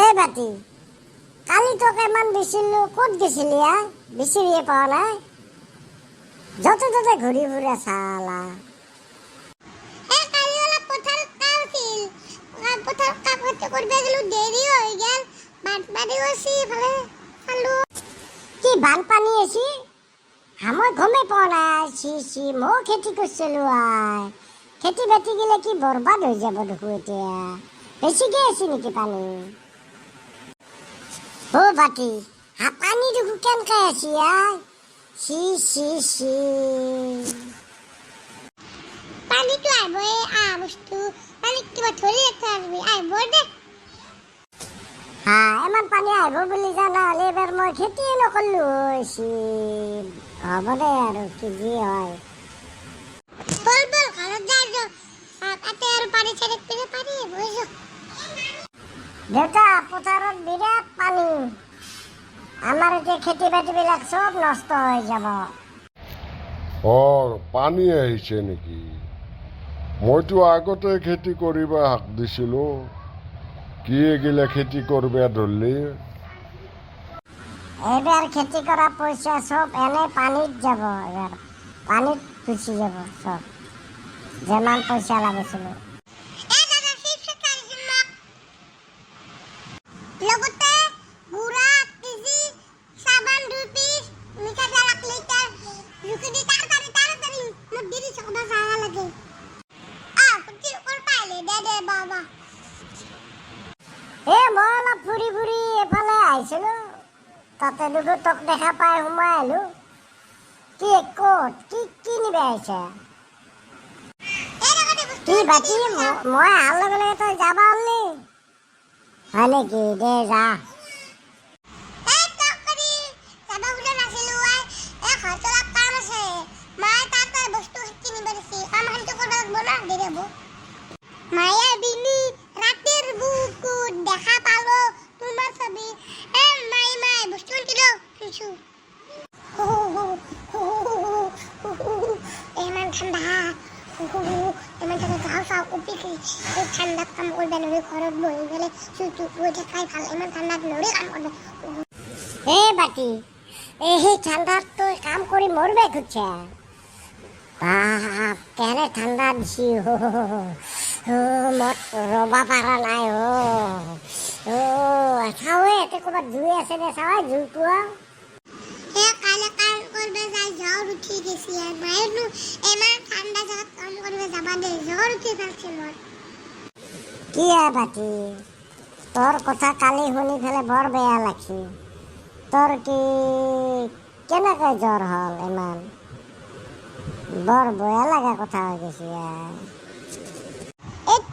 এই বাতি, কালি তোকে ইমান দিছিলো, ক'ত গেছিলি বিচাৰিয়ে পোৱা নাই? য'তে ত'তে ঘূৰি ফুৰে চালা। কি বানপানী হৈছে? মই গমেই পোৱা নাই। মই খেতি কৰিছিলো খেতি বাতি গেলে কি বৰবাদ হৈ যাব দেখো। এতিয়া বেছিকে আছে নেকি পানী? অ বাতি, পানী দেখো কেনেকে আছে পানীটো আহিবই বস্তু পানী কিবা ধৰি আহিব দে। ইমান পানী আহিব বুলি জানা হ'লে এবাৰ মই খেতিয়ে নকৰিলো। হ'ব দে আৰু কি যি হয়। বল বল ঘৰত যাই তাতে আৰু পানী চাৰি পিনে পানী বহিছ। দেউতা, পথাৰত বিৰাট পানী। আমাৰ এতিয়া খেতি বাতিবিলাক চব নষ্ট হৈ যাব। পানী আহিছে নেকি? মইতো আগতে খেতি কৰিব হাক দিছিলো। কি এগিলা খেতি কৰিব ধৰলি? এইবাৰ খেতি কৰা পইচা চব এনে পানীত যাব। এবাৰ পানীত গুচি যাব চব, যিমান পইচা লাগিছিল। লগতে গুড়া 1 কেজি, চাবান 2 পিস, মিঠাতেল 1 লিটাৰ, ৰুকি দি তাড়াতাড়ি মোৰ দেৰি চকবা যাবা লাগে। কুটি কল পাইলে দে বাবা। মই অলপ ফুৰি ফুৰি এফালে আহিছিলো, তাতে দুটো তোক দেখা পাই সোমাই আহিলো। কি ক'ত কি নিব আহিছে? কি বাতি, মই অহাৰ লগে লগে তই যাবা হ'লি হয় নেকি? দে যা। মায়া বিনি রাতের বুকুত দেখা পালো তোমার ছবি। মাই বস্তু কিলো কিছু এমন ঠান্ডা এমন ঠান্ডা গাও চাও উপি ঠান্ডা কাম করবে নড়ে ঘরত বহি গেলে চুচু বইটা খাই ভাল এমন ঠান্ডা নড়ে কাম করবে। বাতি, সেই ঠাণ্ডাত তই কাম কৰি মৰবে খুজছে? বাপ, কেনে ঠাণ্ডা দিছি। মই ৰবা পাৰা নাই। চাৱে এতে ক'ৰবাত জুই আছে নে? চাৱে জুইটো কালে কাম করবে যাই জ্বর উঠি গেছি আর মায়ের এমন ঠান্ডা জায়গা কাম করবে যাবা দে জ্বর উঠে যাচ্ছে মোর। কি বাতি, তোর কথা কালি শুনি ফেলে বৰ বেয়া লাগছে। তোৰ কি কেনেকে জ্বৰ হল? ইমান বৰ বেয়া লাগা কথা হৈ গৈছে।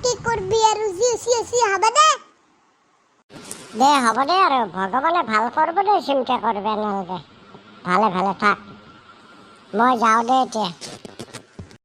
কি কৰবি আৰ জি হবে দে হ'ব দে আৰু ভগৱানে ভাল কৰিব দে, চিন্তা কৰিব নালাগে। ভালে ভালে থাক, মই যাওঁ দে এতিয়া।